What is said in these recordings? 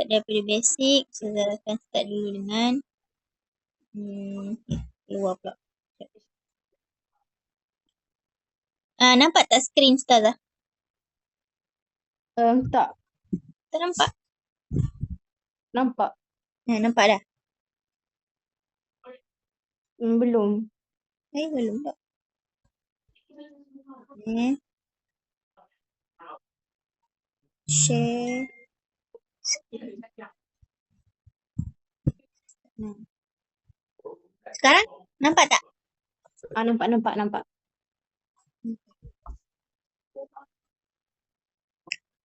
start daripada basic. Ustazah akan start dulu dengan keluar pula. Nampak tak skrin Ustazah? Tak. Tak nampak? Nampak. Nampak dah? Belum. Belum tak? Share. Sekarang nampak tak? Nampak.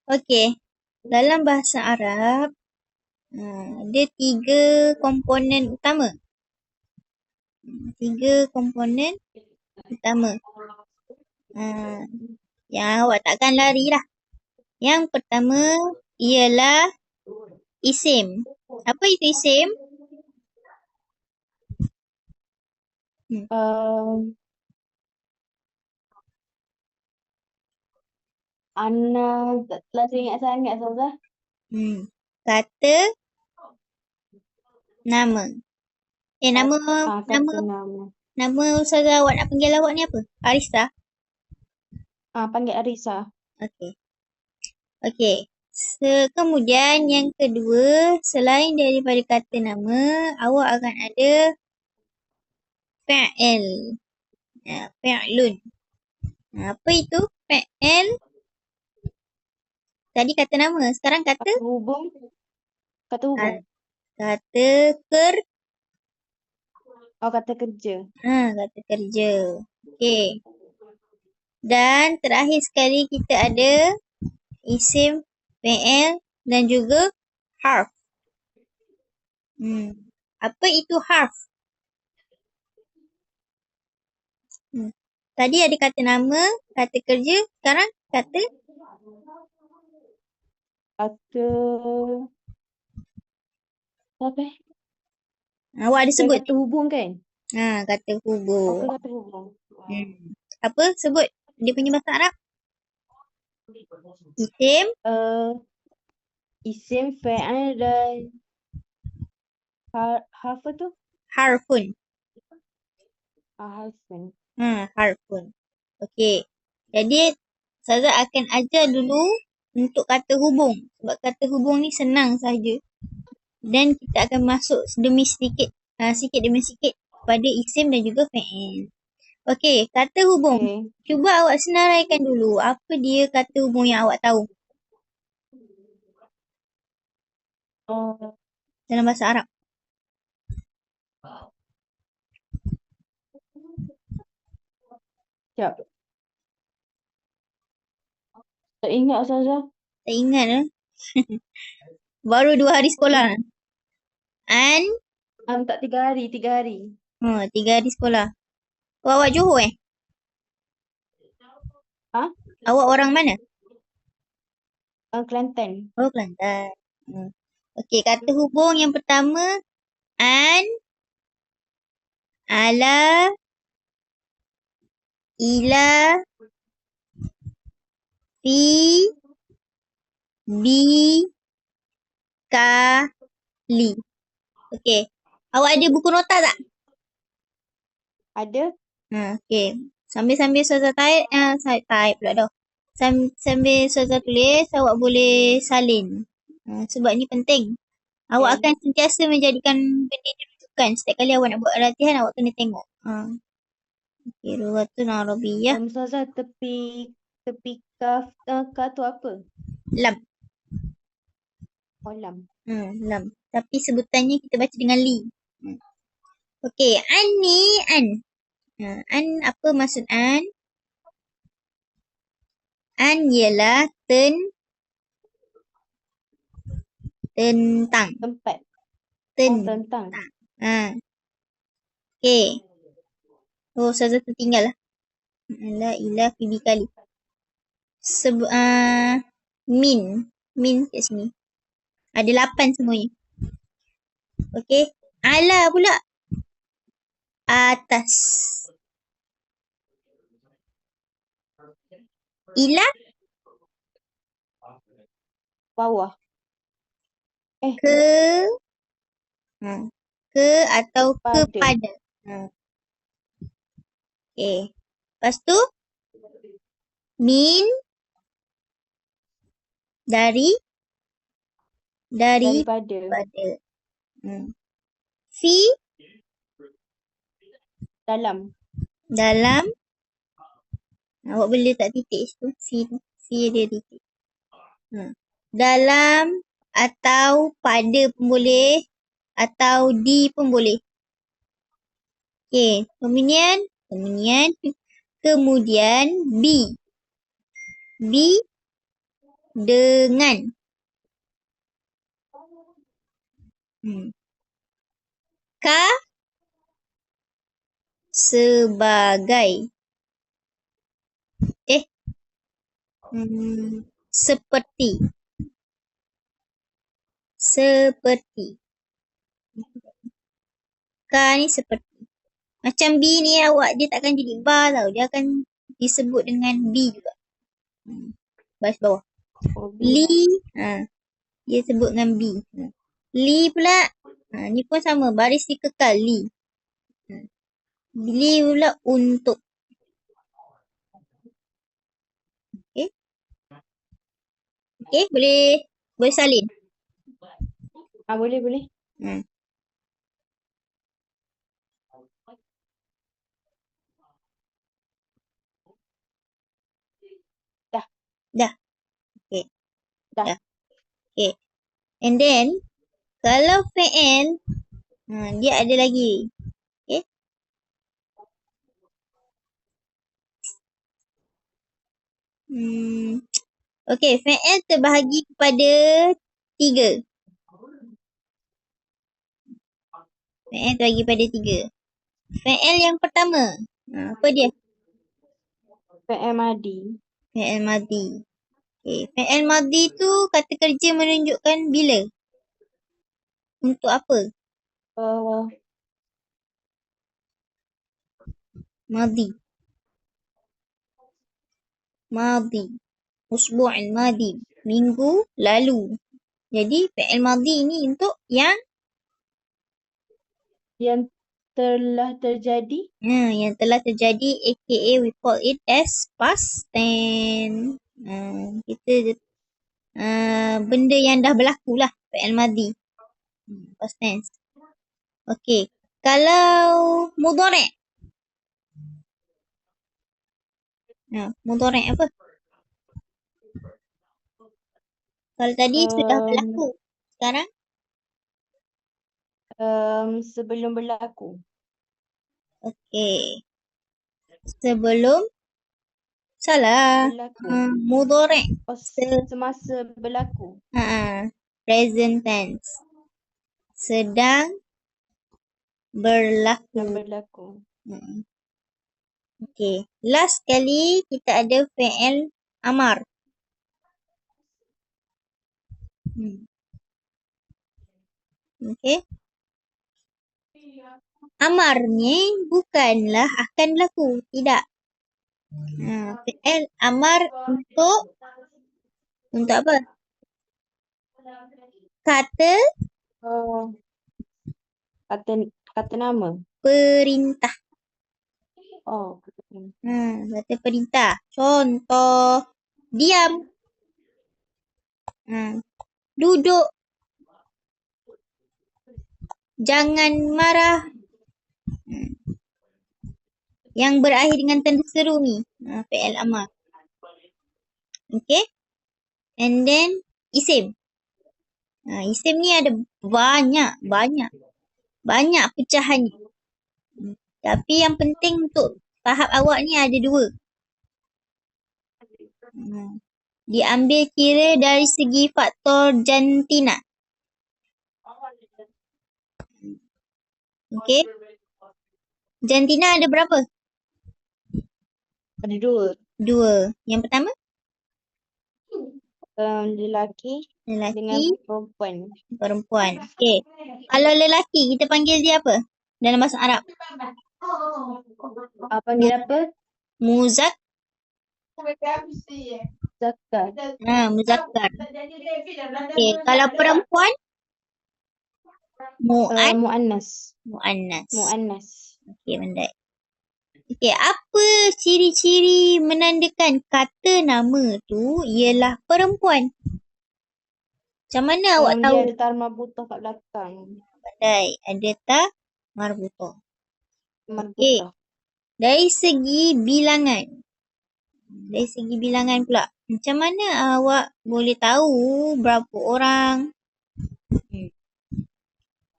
Okey. Dalam bahasa Arab, ada 3 komponen utama. 3 komponen utama. Yang awak takkan lari lah. Yang pertama ialah isim. Apa itu isim? Ana tak ingat sangat Ustazah. Kata nama. Kata nama. Nama Ustazah awak nak panggil awak ni apa? Arisa? Panggil Arisa. Okey. Kemudian yang kedua, selain daripada kata nama, awak akan ada fa'il. Fa'lun. Apa itu fa'il? Tadi kata nama, sekarang kata hubung. Kata hubung. Kata Kata kerja. Kata kerja. Okey. Dan terakhir sekali kita ada isim, fi'il dan juga harf. Apa itu harf? Tadi ada kata nama, kata kerja, sekarang kata apa? Awak ada sebut? Kata hubung kan? Kata hubung. Kata hubung. Apa sebut dia punya bahasa Arab? Isim. Isim, fa'il dan harf tu? Harfun. Harfun. Harfun. Okey. Jadi Ustazah akan ajar dulu untuk kata hubung. Sebab kata hubung ni senang saja. Dan kita akan masuk demi sedikit, sikit demi sikit pada isim dan juga fa'il. Okey, kata hubung. Okay. Cuba awak senaraikan dulu apa dia kata hubung yang awak tahu. Dalam bahasa Arab. Sekejap. Tak ingat Ustazah. Tak ingat Baru 2 hari sekolah. Tak 3 hari. 3 hari sekolah. Awak Johor Awak orang mana? Kelantan. Kelantan. Okey, kata hubung yang pertama an, ala, ila, fi, bi, ka, li. Okey. Awak ada buku nota tak? Ada. Okey. Sambil-sambil Ustazah type pula dah. Sambil Ustazah tulis, awak boleh salin. Sebab ni penting. Awak akan sentiasa menjadikan benda ni rujukan. Setiap kali awak nak buat latihan, awak kena tengok. Okey, Lughatun Arabiyyah. Ustazah, tepi kaf tu apa? Lam. Lam. Lam. Tapi sebutannya kita baca dengan li. Okey, an ni an. An apa maksud an? An ialah tentang. Tempat. Tentang. Okey. Ustazah tertinggal lah. La ilah fi bikali. Min kat sini. Ada 8 semuanya. Okey. Ala pula. Atas. Ila. Bawah. Ke, ke atau Pada. kepada. Okay. Lepas tu, min, Daripada. pada. Fi, Dalam. dalam. Awak boleh letak titik situ. Fi dia titik. Dalam atau pada pun boleh. Atau di pun boleh. Okay. Kemudian be. Be dengan. Ka sebagai. Seperti. Ka ni seperti. Macam B ni dia takkan jadi ba tau. Dia akan disebut dengan B juga. Baris bawah. Li. Dia sebut dengan B. Li pula. Ni pun sama. Baris dikekal. Li. Li pula untuk. Okay. Okay. Boleh salin. Boleh. Dah. Okay. Dah. Okay. And then, kalau fi'il, dia ada lagi. Okay. Okay, fi'il terbahagi kepada 3. Fi'il terbahagi kepada 3. Fi'il yang pertama. Apa dia? Fi'il madi. Fi'il madi. Okay. Fi'il madi tu kata kerja menunjukkan bila? Untuk apa? Madi. Usbu'il madi. Minggu lalu. Jadi fi'il madi ni untuk yang telah terjadi. Yang telah terjadi, aka we call it as past tense. Kita benda yang dah berlaku lah, fi'il madi. Past tense. Okay. Kalau mudhari'. Mudhari' apa? Kalau tadi sudah berlaku. Sekarang? Sebelum berlaku. Okay. Sebelum. Salah. Berlaku. Mudhari'. Semasa berlaku. Present tense. Sedang berlaku. Okay. Last kali kita ada fi'il amar. Okay. Amar ni bukanlah akan berlaku. Tidak. Fi'il amar untuk apa? Kata Kata nama. perintah. Kata perintah. Contoh. Diam. Duduk. Jangan marah. Yang berakhir dengan tanda seru ni. Fi'il amar. Okay. And then isim. Isim ni ada banyak pecahannya. Tapi yang penting untuk tahap awak ni ada 2. Diambil kira dari segi faktor jantina. Okay. Jantina ada berapa? Ada 2. 2. Yang pertama? Lelaki dengan perempuan. Okay. Kalau lelaki, kita panggil dia apa? Dalam bahasa Arab. Panggil apa? Muzakkar. Zakat. Muzakkar. Okay. Kalau perempuan? Mu'annas. Mu'annas. Mu'annas. Okey, pandai. Okey, apa ciri-ciri menandakan kata nama tu ialah perempuan? Macam mana awak Dia tahu? ada tar marbutah kat belakang. Pandai. Ada tak marbutah. Okey. Marbutah. Dari segi bilangan. Dari segi bilangan pula. Macam mana awak boleh tahu berapa orang?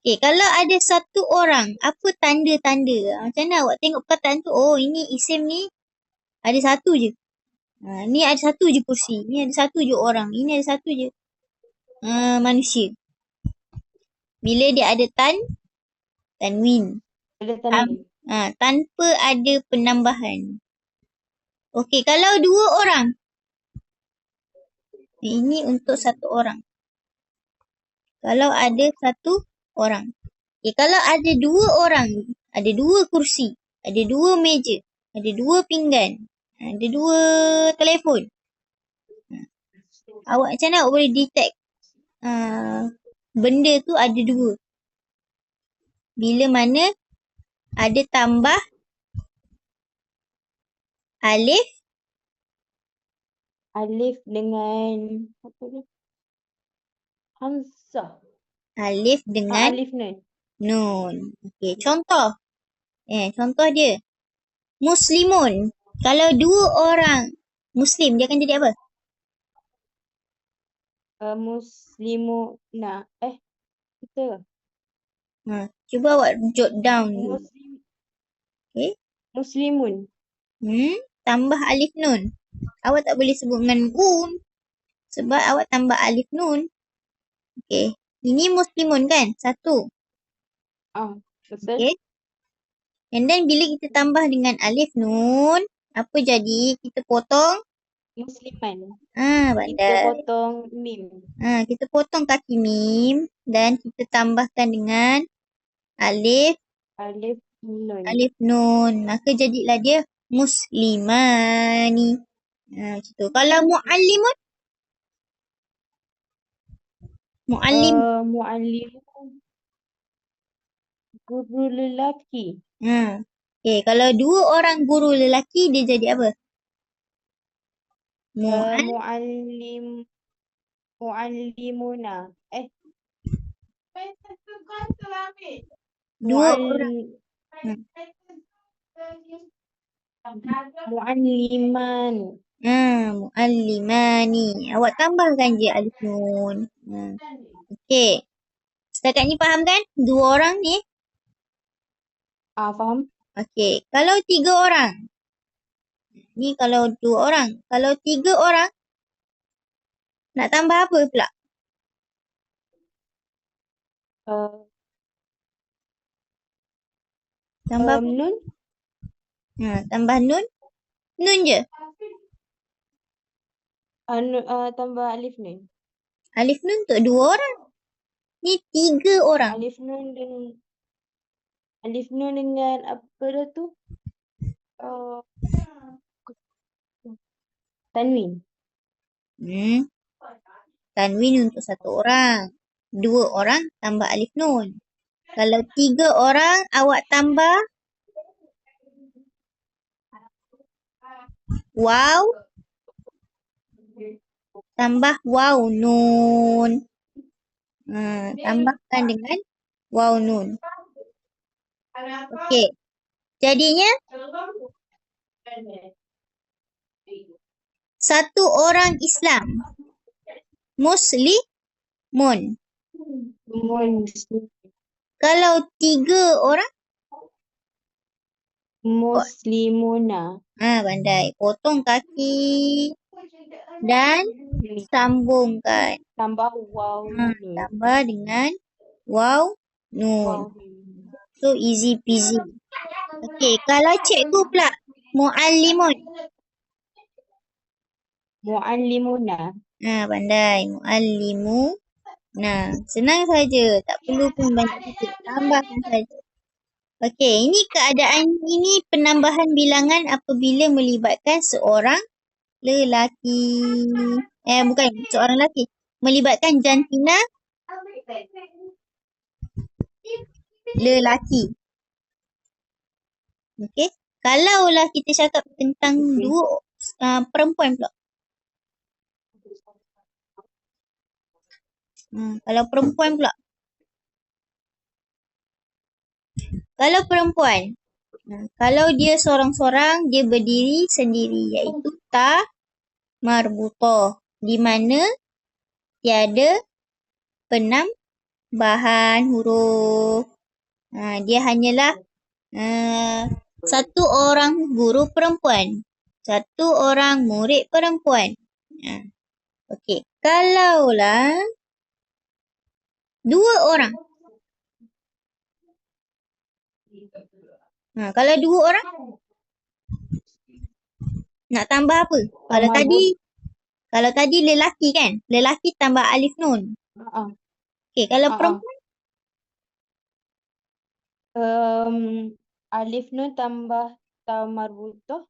Okey, kalau ada satu orang, apa tanda-tanda? Macam mana awak tengok perkataan tu? Oh, ini isim ni ada satu je. Ni ada satu je kursi. Ni ada satu je orang. Ini ada satu je manusia. Bila dia ada tanwin. Ada tanwin. Tanpa ada penambahan. Okey, kalau dua orang. Ini untuk satu orang. Kalau ada satu orang. Okey, kalau ada dua orang, ada dua kursi, ada dua meja, ada dua pinggan, ada dua telefon. Awak macam mana awak boleh detect benda tu ada dua? Bila mana ada tambah alif. Alif dengan apa ni? Hamzah. Alif dengan Alif nun. nun. Okey, contoh. Contoh dia. Muslimun. Kalau dua orang Muslim, dia akan jadi apa? Muslimuna. Betul. Cuba awak jot down dulu. Muslim. Okey. Muslimun. Tambah alif nun. Awak tak boleh sebut dengan un. Sebab awak tambah alif nun. Okey. Ini muslimun kan? Satu. Betul. Okey. And then bila kita tambah dengan alif nun, apa jadi? Kita potong Musliman. pandai. Kita potong mim. Kita potong kaki mim dan kita tambahkan dengan alif nun. Maka jadilah dia muslimani. Macam tu. Kalau muallimun? Muallim. Guru lelaki. Okey, kalau dua orang guru lelaki, dia jadi apa? Muallimuna. Dua orang. Mualliman. Muallimani. Awak tambahkan je alif nun. Okey. Setakat ni faham kan? Dua orang ni. Faham. Okey. Kalau tiga orang. Ni kalau dua orang. Kalau tiga orang. Nak tambah apa pula? Tambah nun. Tambah nun. Nun je. Tambah alif nun. Alif nun untuk dua orang. Ni tiga orang. Alif nun dengan apa dah tu? Tanwin. Tanwin untuk satu orang. Dua orang tambah alif nun. Kalau tiga orang, awak tambah waw. Tambah waw nun. Tambahkan dengan waw nun. Okey. Jadinya satu orang Islam. Muslimun. Kalau tiga orang? Muslimuna. Pandai. Potong kaki dan sambungkan. Tambah waw nun. Tambah dengan waw nun. So easy peasy. Okey, kalau cikgu pula muallimun. Muallimuna. Pandai. Muallimuna. Senang saja. Tak perlu pun banyak sikit. Tambahkan saja. Okey, ini keadaan ini penambahan bilangan apabila melibatkan seorang lelaki. Bukan seorang lelaki. Melibatkan jantina lelaki. Okey. Kalaulah kita cakap tentang dua perempuan pula. Kalau perempuan pula. Kalau perempuan, kalau dia seorang-seorang, dia berdiri sendiri, iaitu ta marbutah, di mana tiada penambahan huruf. Dia hanyalah satu orang guru perempuan, satu orang murid perempuan. Okey, kalaulah dua orang. Kalau dua orang, nak tambah apa? Kalau tadi lelaki kan? Lelaki tambah alif nun. Okey, kalau perempuan? Alif nun tambah ta marbutah.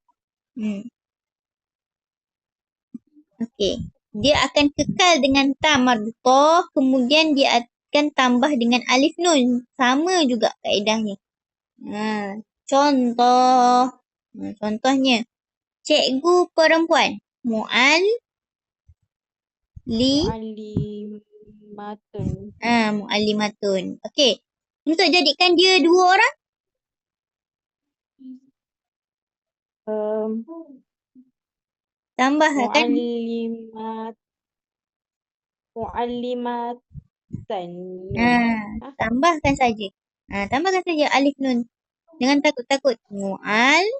Okey. Dia akan kekal dengan ta marbutah, kemudian dia akan tambah dengan alif nun. Sama juga kaedahnya. Contoh. Contohnya, cikgu perempuan. Muallimatun. Muallimatun. Okey. Untuk jadikan dia dua orang? Tambahkan. Muallimatan. Tambahkan saja. Tambahkan saja alif nun. Jangan takut-takut. Muallimatan.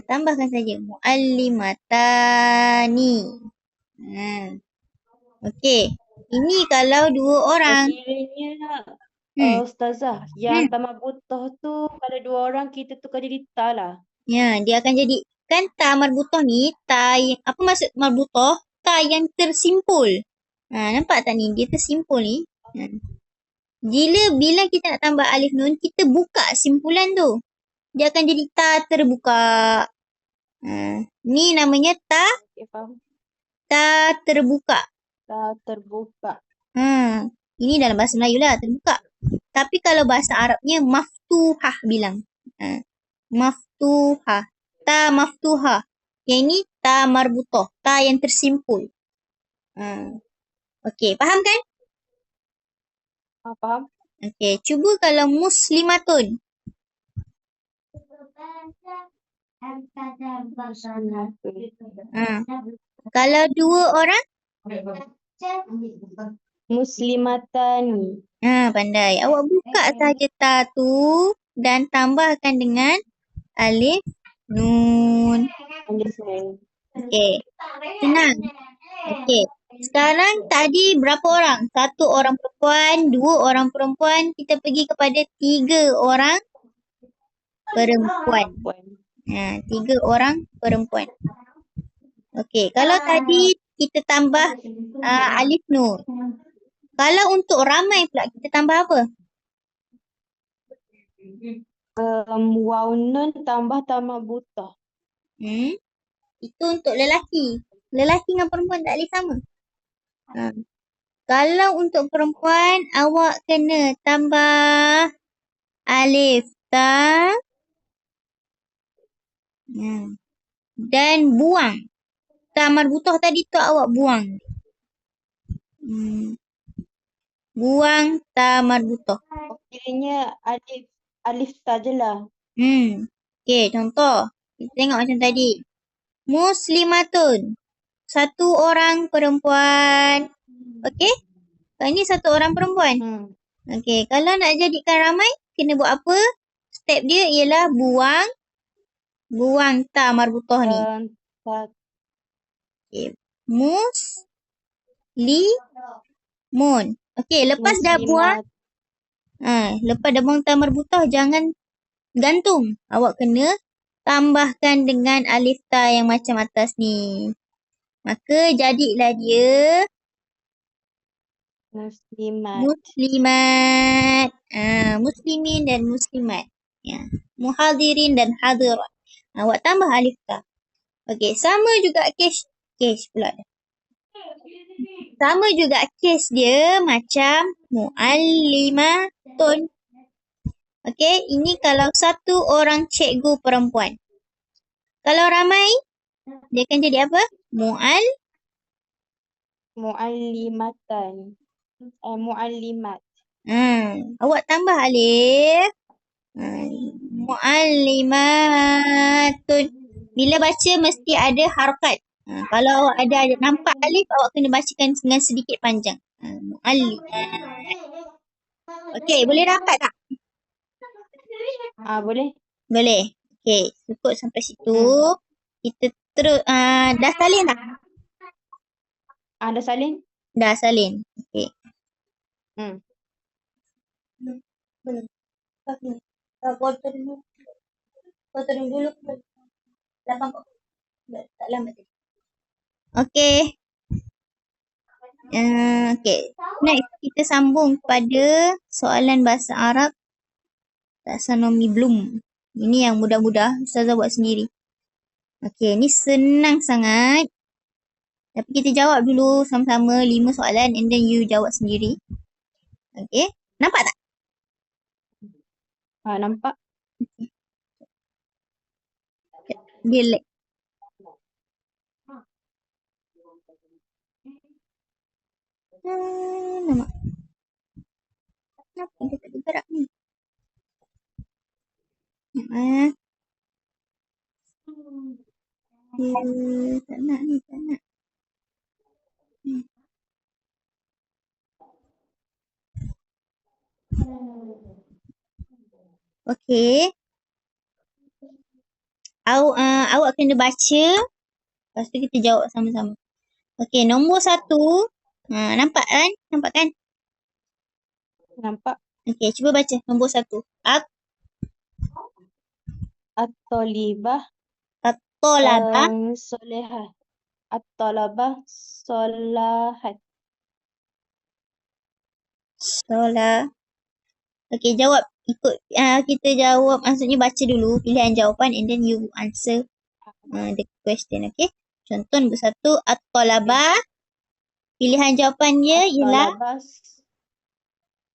Tambahkan saja. Muallimatani. Okey. Ini kalau dua orang. Kiranya Ustazah, yang ta marbutah tu kalau dua orang kita tukar jadi ta lah. Ya, dia akan jadi, kan ta marbutah ni, ta yang, apa maksud marbutah? Ta yang tersimpul. Nampak tak ni? Dia tersimpul ni. Bila kita nak tambah alif nun, kita buka simpulan tu. Dia akan jadi ta terbuka. Ni namanya ta terbuka. Ta terbuka. Ini dalam bahasa Melayu lah, terbuka. Tapi kalau bahasa Arabnya maftuhah bilang. Maftuhah. Ta maftuhah. Yang ini ta marbutah. Ta yang tersimpul. Okey, faham kan? Faham. Okey, cuba kalau muslimatun. Kalau dua orang? Muslimatani. Pandai. Awak buka saja ta tu dan tambahkan dengan alif nun. Okey. Senang. Okey. Sekarang tadi berapa orang? Satu orang perempuan, dua orang perempuan. Kita pergi kepada tiga orang perempuan. Tiga orang perempuan. Okey. Kalau tadi kita tambah alif nun. Kalau untuk ramai pula kita tambah apa? Waw nun tambah ta marbutah. Itu untuk lelaki. Lelaki dengan perempuan tak boleh sama. Kalau untuk perempuan, awak kena tambah alif ta dan buang. Ta marbutah tadi tu awak buang. Buang ta marbutah. Kiranya alif sajalah. Okey, contoh. Kita tengok macam tadi. Muslimatun. Satu orang perempuan. Okey? Ini satu orang perempuan. Okey, kalau nak jadikan ramai, kena buat apa? Step dia ialah buang ta marbutah ni. Okey. Muslimun. Okey, lepas dah buang. Lepas dah buang ta marbutah, jangan gantung. Awak kena tambahkan dengan alif ta yang macam atas ni. Maka jadilah dia muslimat. Muslimin dan muslimat. Muhadirin dan hadirat. Awak tambah alif ta. Okey, sama juga kes pula. Sama juga kes dia macam mu'allimatun. Okey, ini kalau satu orang cikgu perempuan. Kalau ramai, dia akan jadi apa? Mu'allimatan. Mu'allimat. Awak tambah alif. Mu'allimatun. Bila baca mesti ada harakat. Kalau awak ada nampak alif, awak kena bacakan dengan sedikit panjang. Mu'allimat. Okey, boleh rapat tak? Boleh. Boleh. Okey, cukup sampai situ. Kita terus, dah salin tak? Dah salin? Dah salin. Okey. Boleh. Potong dulu. 8 tak lambat. Okey. Okey. Next, kita sambung pada soalan bahasa Arab taksonomi Bloom. Ini yang mudah-mudah. Ustazah buat sendiri. Okey, ni senang sangat. Tapi kita jawab dulu sama-sama 5 soalan and then you jawab sendiri. Okey. Nampak tak? Nampak. Dia lag. Nampak. Kenapa dia tak bergerak ni? Tak nak ni, tak nak. Okey. Awak kena baca. Lepas tu kita jawab sama-sama. Okey, nombor 1. Nampak kan? Nampak kan? Nampak. Okey, cuba baca nombor 1. At-talibah. At-talabah. Solehah. At-talabah solahat. Okey, jawab. Ikut kita jawab, maksudnya baca dulu pilihan jawapan and then you answer the question. Okey. Contoh nombor 1, at-talabah. Pilihan jawapan dia ialah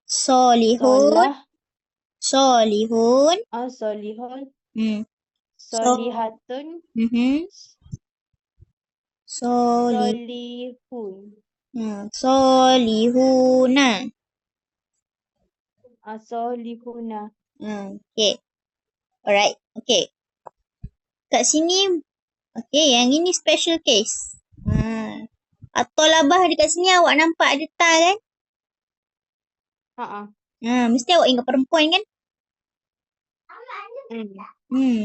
solihun. Solihun. Solihun. Solihatun. Solihun. Solihuna. Solihuna. Okay. Alright. Okay. Kat sini, okay, yang ini special case. At-talabah dekat sini awak nampak ada ta kan? Mesti awak ingat perempuan kan?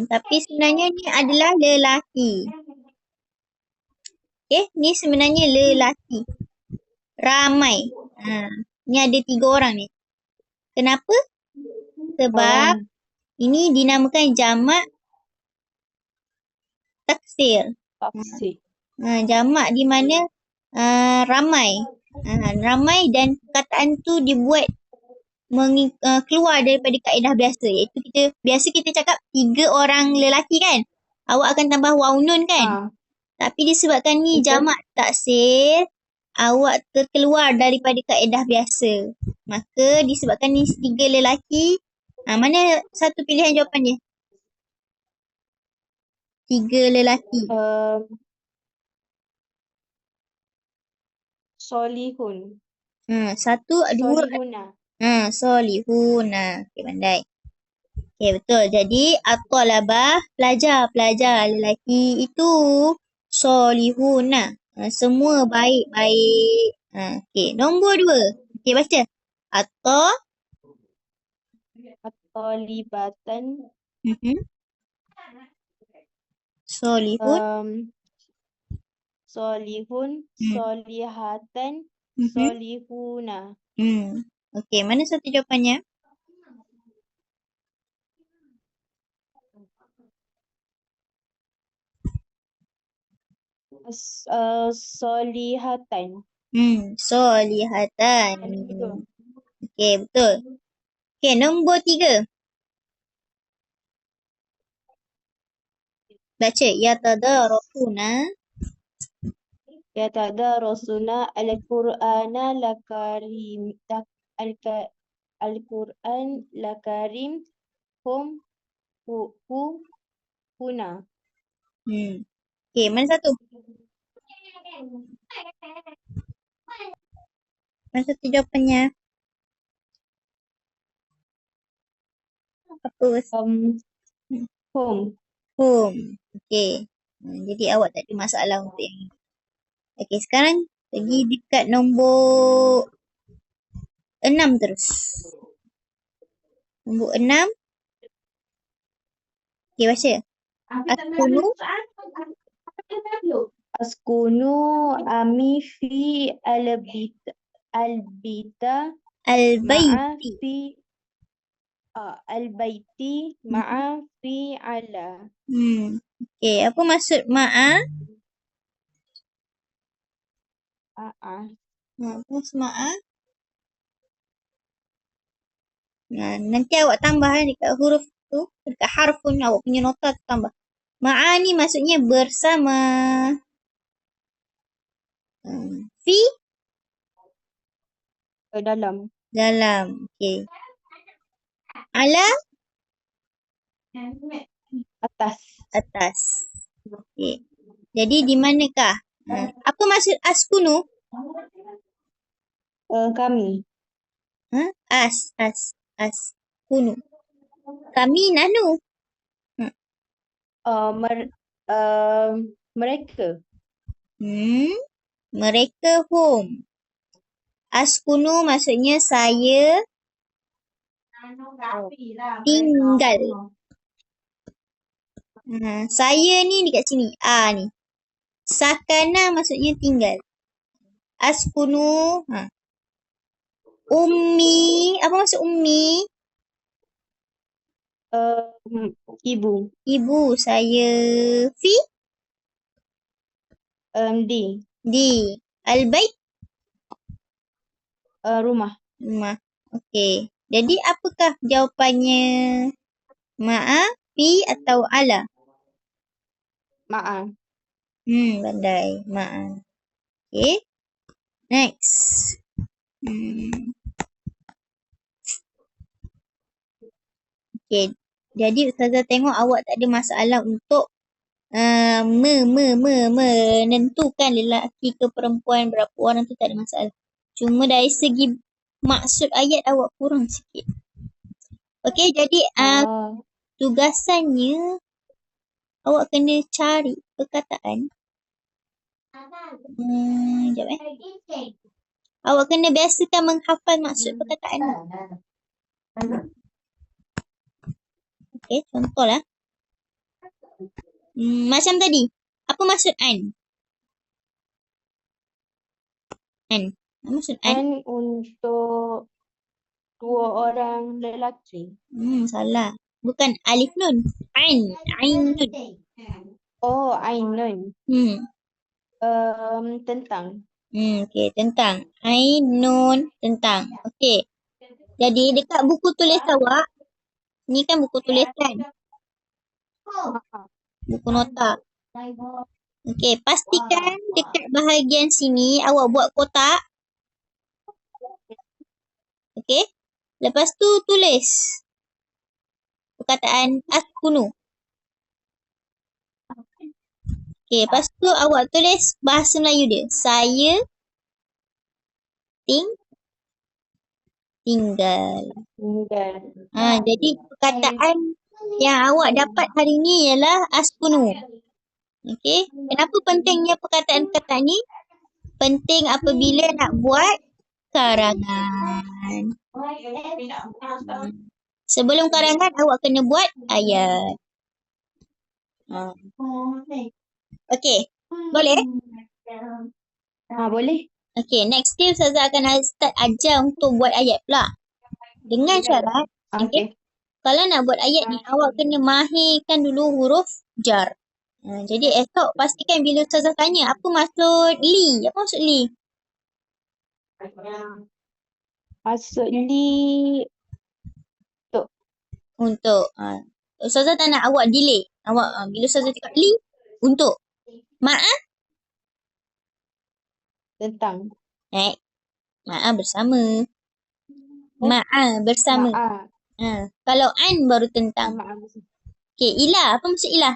Tapi sebenarnya ni adalah lelaki. Okay, ni sebenarnya lelaki. Ramai. Ni ada 3 orang ni. Kenapa? Sebab ini dinamakan jamak taksir. Jamak di mana ramai. Ramai dan perkataan tu dibuat keluar daripada kaedah biasa. Iaitu kita cakap 3 orang lelaki kan? Awak akan tambah waw nun kan? Tapi disebabkan ni jamak taksir, awak terkeluar daripada kaedah biasa. Maka disebabkan ni 3 lelaki, mana satu pilihan jawapan dia? 3 lelaki. Solihun. 1, 2. Solihuna. Solihuna. Okay, pandai. Okay, betul. Jadi, at-talabah, pelajar lelaki itu solihuna. Semua baik-baik. Okay, nombor 2. Okay, baca. At-talibatan. Solihun. Solihun. Solihatan. Solihuna. Okay, mana satu jawapannya? Solihatan. Solihatan. Okay, betul. Okay, nombor 3. Baca. Yatadarasuna. Yatadarasuna al-Qur'ana lakarim al-Qur'an lakarim hum hu huna. Okay, mana satu? Mana satu jawapannya? Apa? Home. Home. Okay. Jadi awak tak ada masalah untuk yang ini. Okay, sekarang pergi dekat nombor 6 terus. Nombor 6. Okay, baca. Askunu. Askunu ami fi albita ma'a Al-bayti. fi al-baiti ma'a fi ala. Okay, apa maksud ma'a? Apa Apa ma'a? Nanti awak tambah dekat huruf tu, dekat harf pun awak punya nota tu tambah. Ma'a ni maksudnya bersama. Fi? dalam. Dalam. Okay. Ala? Atas. Atas. Okay. Jadi di manakah? Apa maksud askunu? Kami. Kunu. Kami nahnu. Mereka. Mereka home. Askunu maksudnya saya tinggal. Saya ni dekat sini. Ni. Sakana maksudnya tinggal. Askunu. Ummi. Apa maksud ummi? Ibu. Ibu saya. Fi? Di. Al-bait? Rumah. Rumah. Okey. Jadi apakah jawapannya? Ma'a, fi atau ala? Ma'a. Pandai. Ma'a. Okay. Next. Okay. Jadi Ustazah tengok awak tak ada masalah untuk menentukan lelaki ke perempuan berapa orang tu tak ada masalah. Cuma dari segi maksud ayat awak kurang sikit. Okay, jadi tugasannya awak kena cari perkataan. Sekejap Awak kena biasakan menghafal maksud perkataan. Okay, contohlah. Macam tadi. Apa maksud an? Apa maksud an? An untuk dua orang lelaki. Salah. Bukan alif nun. Ain. Ain nun. Oh, ainun. Tentang. Okay, tentang. Ain nun tentang. Okay. Jadi dekat buku tulis awak. Ni kan buku tulisan. Buku nota. Okay, pastikan dekat bahagian sini awak buat kotak. Okay. Lepas tu tulis perkataan askunu. Okay, lepas tu awak tulis bahasa Melayu dia. Saya tinggal. Jadi perkataan yang awak dapat hari ni ialah askunu. Okay. Kenapa pentingnya perkataan-perkataan ni? Penting apabila nak buat karangan. Sebelum karangan awak kena buat ayat. Okay. Boleh? Boleh. Okay, next day Ustazah akan start ajar untuk buat ayat pula. Dengan syarat, okay. Kalau nak buat ayat ni, awak kena mahirkan dulu huruf jar. Jadi esok pastikan bila Ustazah tanya, apa maksud li? Apa maksud li? Maksud li Untuk. Ustazah tak nak awak delay. Awak bila Ustazah cakap li, untuk. Ma'a? Tentang. Ma'a bersama. Ma'a bersama. Ma'a. Kalau an baru tentang. Ma'a bersama. Okay, ilah. Apa maksud ilah?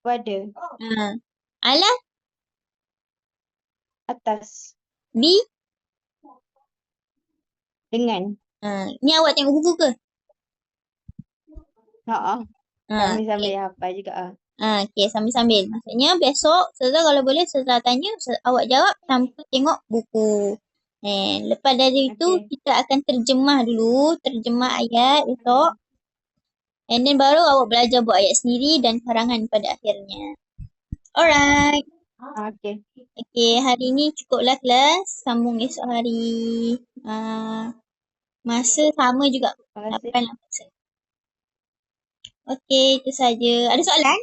Pada. Ala, Atas. bi. Dengan. Ni awak tengok buku ke? Sambil-sambil hafal juga Okay, sambil-sambil. Maksudnya besok, Ustazah kalau boleh Ustazah tanya, awak jawab tanpa tengok buku. Lepas dari itu, kita akan terjemah dulu. Terjemah ayat esok. And then baru awak belajar buat ayat sendiri dan karangan pada akhirnya. Alright. Okay, hari ni cukuplah kelas. Sambung esok hari. Masa sama juga. 8 lah masa. Okay, itu saja. Ada soalan?